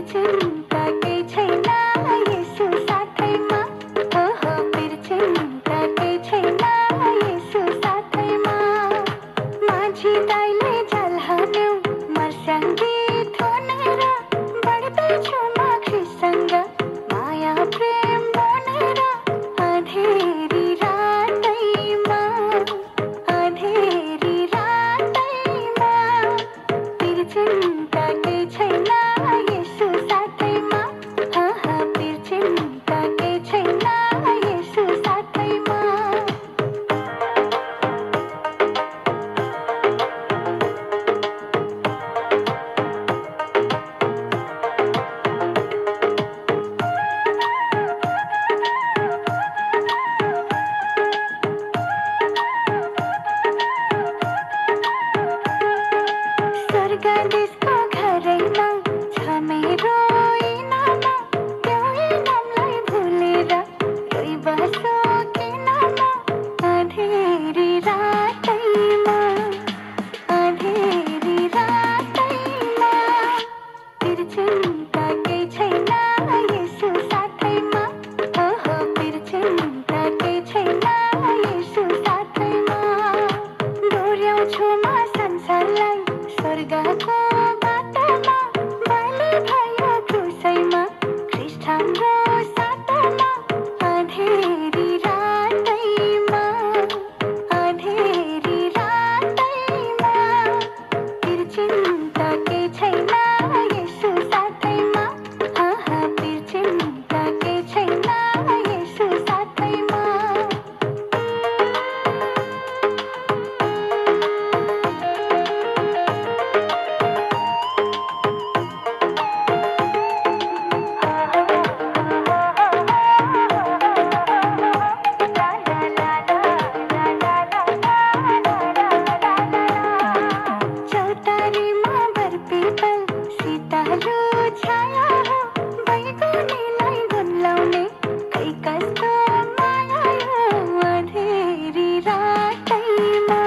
चिन्ता केही छैन येशू साथैमा, ओहो पिर चिन्ता केही छैन येशू साथैमा। माझी दाइले जल हाल्यौ मर्स्याङ्गी थोनेर, बढ्दैछु म ख्रीष्टसँग माया प्रेम बनेर। अँधेरी रातैमा, अँधेरी रातैमा, पिर चिन्ता केही छैन येशू साथैमा, पिर चिन्ता केही छैन येशू साथैमा। स्वर्ग देशको घरैमा छ मेरो इनाम, त्यो इनामलाई भुलेर रोइबस्छु किन म। अँधेरी रातैमा, अँधेरी रातैमा, पिर चिन्ता केही छैन येशू साथैमा, ओहो पिर चिन्ता केही छैन येशू साथैमा। डोर्याउँछु म संसारलाई स्वर्गको बाटोमा, बलि भयो क्रुसैमा ख्रीष्ट हाम्रो साटोमा। अँधेरी रातैमा, अँधेरी रातैमा, पिर चिन्ता केही छैन येशू साथैमा, पिर चिन्ता केही छैन येशू साथैमा। चौतारीमा बरपिपल सितारो छाया हो, बैगुनीलाई गुन्लाउने खै कस्तो माया हो। अँधेरी रातैमा,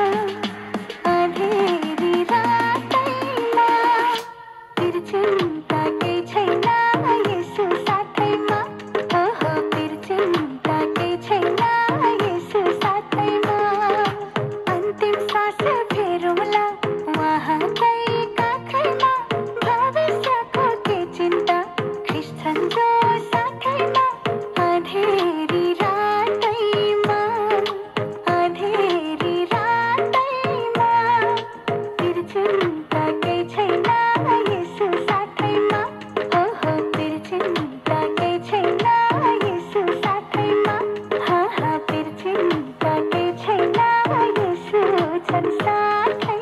अँधेरी रातैमा, पिर चिन्ता केही छैन येशू साथैमा, ओहो पिर चिन्ता केही छैन येशू साथैमा। अन्तिम सास फेरौँला उहाँकै काखैमा, भविष्यको के चिन्ता ख्रीष्ट छन् जो साथैमा। अँधेरी रातैमा, अँधेरी रातैमा, पिर चिन्ता केही छैन येशू साथैमा, ओहो पिर चिन्ता केही छैन येशू साथैमा, पिर चिन्ता केही छैन येशू छन् साथैमा।